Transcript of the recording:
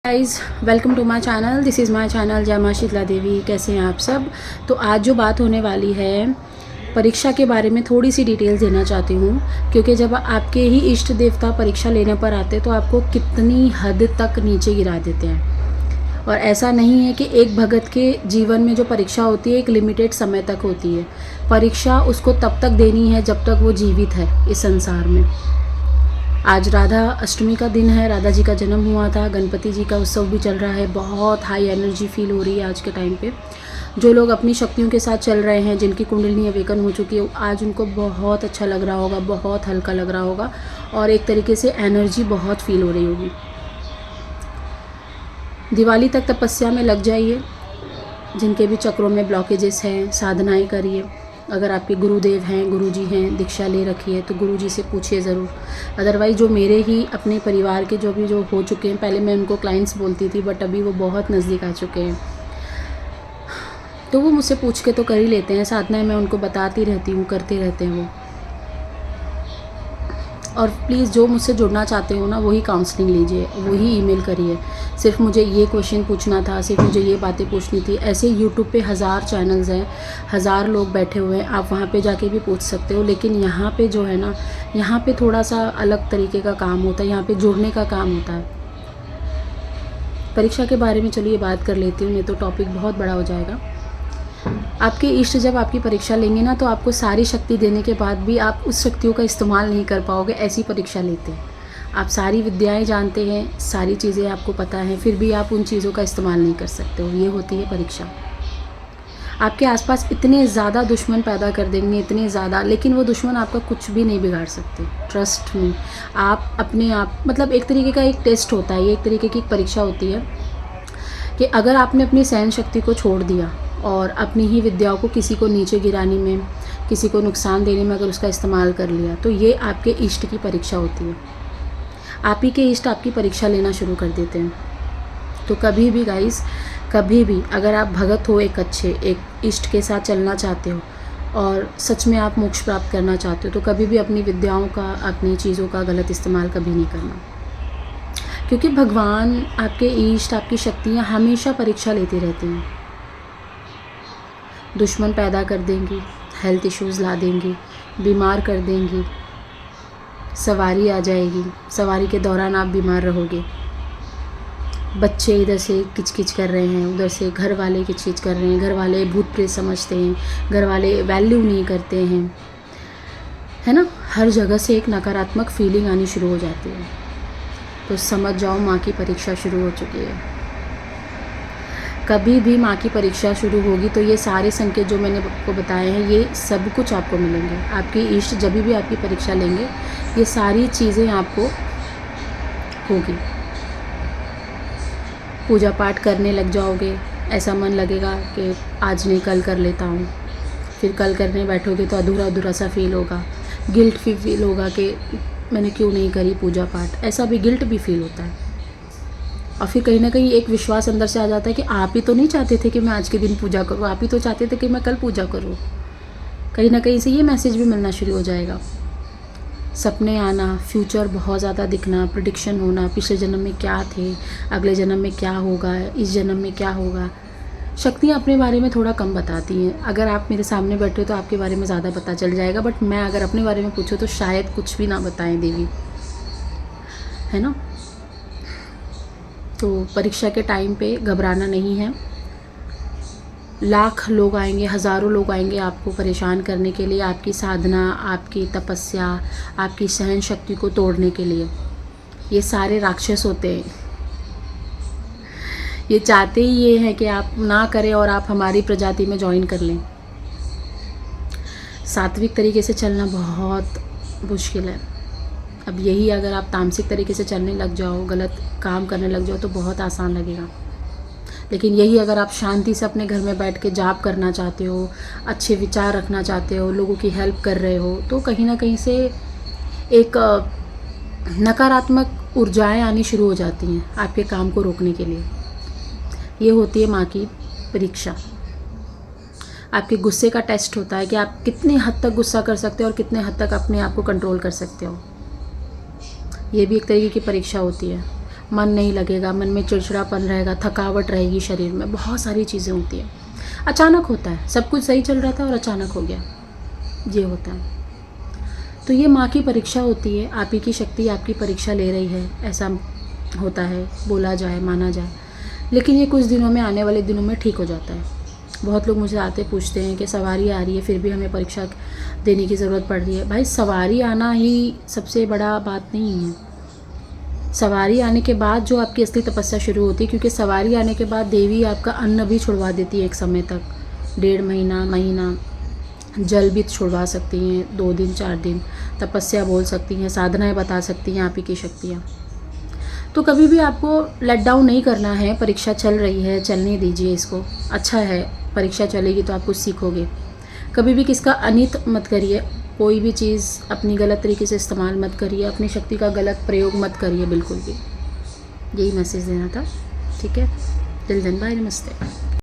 Guys, welcome to my channel. This is my channel जय मां शीतला देवी। कैसे हैं आप सब? तो आज जो बात होने वाली है परीक्षा के बारे में थोड़ी सी डिटेल्स देना चाहती हूँ, क्योंकि जब आपके ही इष्ट देवता परीक्षा लेने पर आते तो आपको कितनी हद तक नीचे गिरा देते हैं। और ऐसा नहीं है कि एक भगत के जीवन में जो परीक्षा होती है एक लिमिटेड समय तक होती है। परीक्षा उसको तब तक देनी है जब तक वो जीवित है इस संसार में। आज राधा अष्टमी का दिन है, राधा जी का जन्म हुआ था, गणपति जी का उत्सव भी चल रहा है। बहुत हाई एनर्जी फील हो रही है आज के टाइम पे। जो लोग अपनी शक्तियों के साथ चल रहे हैं, जिनकी कुंडलिनी अवेकन हो चुकी है, आज उनको बहुत अच्छा लग रहा होगा, बहुत हल्का लग रहा होगा और एक तरीके से एनर्जी बहुत फील हो रही होगी। दिवाली तक तपस्या में लग जाइए। जिनके भी चक्रों में ब्लॉकेजेस हैं, साधनाएँ करिए। अगर आपके गुरुदेव हैं, गुरुजी हैं, दीक्षा ले रखी है तो गुरुजी से पूछिए ज़रूर। अदरवाइज़ जो मेरे ही अपने परिवार के जो हो चुके हैं, पहले मैं उनको क्लाइंट्स बोलती थी बट अभी वो बहुत नज़दीक आ चुके हैं, तो वो मुझसे पूछ के तो कर ही लेते हैं। साधनाएँ मैं उनको बताती रहती हूँ, करते रहते हैं वो। और प्लीज़ जो मुझसे जुड़ना चाहते हो ना, वही काउंसलिंग लीजिए, वही ईमेल करिए। सिर्फ मुझे ये क्वेश्चन पूछना था, सिर्फ मुझे ये बातें पूछनी थी। ऐसे यूट्यूब पे हज़ार चैनल्स हैं, हज़ार लोग बैठे हुए हैं, आप वहाँ पे जाके भी पूछ सकते हो। लेकिन यहाँ पे जो है ना, यहाँ पे थोड़ा सा अलग तरीके का काम होता है, यहाँ पे जुड़ने का काम होता है। परीक्षा के बारे में चलिए बात कर लेती हूँ, नहीं तो टॉपिक बहुत बड़ा हो जाएगा। आपके इष्ट जब आपकी परीक्षा लेंगे ना, तो आपको सारी शक्ति देने के बाद भी आप उस शक्तियों का इस्तेमाल नहीं कर पाओगे, ऐसी परीक्षा लेते हैं। आप सारी विद्याएं जानते हैं, सारी चीज़ें आपको पता हैं, फिर भी आप उन चीज़ों का इस्तेमाल नहीं कर सकते हो। ये होती है परीक्षा। आपके आसपास इतने ज़्यादा दुश्मन पैदा कर देंगे, इतने ज़्यादा, लेकिन वो दुश्मन आपका कुछ भी नहीं बिगाड़ सकते। Trust me. आप अपने आप, मतलब एक तरीके का एक टेस्ट होता है, ये एक तरीके की एक परीक्षा होती है कि अगर आपने अपनी सहन शक्ति को छोड़ दिया और अपनी ही विद्याओं को किसी को नीचे गिराने में, किसी को नुकसान देने में अगर उसका इस्तेमाल कर लिया, तो ये आपके इष्ट की परीक्षा होती है। आप ही के इष्ट आपकी परीक्षा लेना शुरू कर देते हैं। तो कभी भी गाइस, कभी भी अगर आप भगत हो, एक इष्ट के साथ चलना चाहते हो और सच में आप मोक्ष प्राप्त करना चाहते हो, तो कभी भी अपनी विद्याओं का, अपनी चीज़ों का गलत इस्तेमाल कभी नहीं करना। क्योंकि भगवान, आपके इष्ट, आपकी शक्तियाँ हमेशा परीक्षा लेती रहती हैं। दुश्मन पैदा कर देंगी, हेल्थ इश्यूज़ ला देंगी, बीमार कर देंगी, सवारी आ जाएगी, सवारी के दौरान आप बीमार रहोगे। बच्चे इधर से किचकिच कर रहे हैं, उधर से घर वाले किचकिच कर रहे हैं, घर वाले भूत प्रेत समझते हैं, घर वाले वैल्यू नहीं करते हैं, है ना। हर जगह से एक नकारात्मक फीलिंग आनी शुरू हो जाती है। तो समझ जाओ, माँ की परीक्षा शुरू हो चुकी है। कभी भी माँ की परीक्षा शुरू होगी तो ये सारे संकेत जो मैंने आपको बताए हैं, ये सब कुछ आपको मिलेंगे। आपके इष्ट जब भी आपकी परीक्षा लेंगे, ये सारी चीज़ें आपको होगी। पूजा पाठ करने लग जाओगे, ऐसा मन लगेगा कि आज नहीं कल कर लेता हूँ। फिर कल करने बैठोगे तो अधूरा अधूरा सा फील होगा, गिल्ट फील होगा कि मैंने क्यों नहीं करी पूजा पाठ। ऐसा भी गिल्ट भी फील होता है। और फिर कहीं ना कहीं एक विश्वास अंदर से आ जाता है कि आप ही तो नहीं चाहते थे कि मैं आज के दिन पूजा करूँ, आप ही तो चाहते थे कि मैं कल पूजा करूँ। कहीं ना कहीं से ये मैसेज भी मिलना शुरू हो जाएगा। सपने आना, फ्यूचर बहुत ज़्यादा दिखना, प्रेडिक्शन होना, पिछले जन्म में क्या थे, अगले जन्म में क्या होगा, इस जन्म में क्या होगा। शक्तियाँ अपने बारे में थोड़ा कम बताती हैं। अगर आप मेरे सामने बैठे हो तो आपके बारे में ज़्यादा पता चल जाएगा, बट मैं अगर अपने बारे में पूछूँ तो शायद कुछ भी ना बताएं देवी, है ना। तो परीक्षा के टाइम पे घबराना नहीं है। लाख लोग आएंगे, हज़ारों लोग आएंगे आपको परेशान करने के लिए, आपकी साधना, आपकी तपस्या, आपकी सहन शक्ति को तोड़ने के लिए। ये सारे राक्षस होते हैं। ये चाहते ही ये हैं कि आप ना करें और आप हमारी प्रजाति में ज्वाइन कर लें। सात्विक तरीके से चलना बहुत मुश्किल है। अब यही अगर आप तामसिक तरीके से चलने लग जाओ, गलत काम करने लग जाओ, तो बहुत आसान लगेगा। लेकिन यही अगर आप शांति से अपने घर में बैठ के जाप करना चाहते हो, अच्छे विचार रखना चाहते हो, लोगों की हेल्प कर रहे हो, तो कहीं ना कहीं से एक नकारात्मक ऊर्जाएं आनी शुरू हो जाती हैं आपके काम को रोकने के लिए। ये होती है माँ की परीक्षा। आपके गुस्से का टेस्ट होता है कि आप कितने हद तक गुस्सा कर सकते हो और कितने हद तक अपने आप को कंट्रोल कर सकते हो। ये भी एक तरीके की परीक्षा होती है। मन नहीं लगेगा, मन में चिड़चिड़ापन रहेगा, थकावट रहेगी शरीर में, बहुत सारी चीज़ें होती हैं। अचानक होता है, सब कुछ सही चल रहा था और अचानक हो गया, ये होता है। तो ये माँ की परीक्षा होती है, आप ही की शक्ति आपकी परीक्षा ले रही है, ऐसा होता है, बोला जाए, माना जाए। लेकिन ये कुछ दिनों में, आने वाले दिनों में ठीक हो जाता है। बहुत लोग मुझे आते पूछते हैं कि सवारी आ रही है फिर भी हमें परीक्षा देने की ज़रूरत पड़ रही है। भाई सवारी आना ही सबसे बड़ा बात नहीं है। सवारी आने के बाद जो आपकी असली तपस्या शुरू होती है, क्योंकि सवारी आने के बाद देवी आपका अन्न भी छुड़वा देती है एक समय तक, 1.5 महीना, जल भी छुड़वा सकती हैं, 2 दिन 4 दिन, तपस्या बोल सकती हैं, साधनाएं बता सकती हैं आप ही की शक्तियाँ। तो कभी भी आपको लेट डाउन नहीं करना है। परीक्षा चल रही है, चलने दीजिए इसको, अच्छा है, परीक्षा चलेगी तो आप कुछ सीखोगे। कभी भी किसका अनित मत करिए, कोई भी चीज़ अपनी गलत तरीके से इस्तेमाल मत करिए, अपनी शक्ति का गलत प्रयोग मत करिए बिल्कुल भी। यही मैसेज देना था, ठीक है। टिल देन बाय, नमस्ते।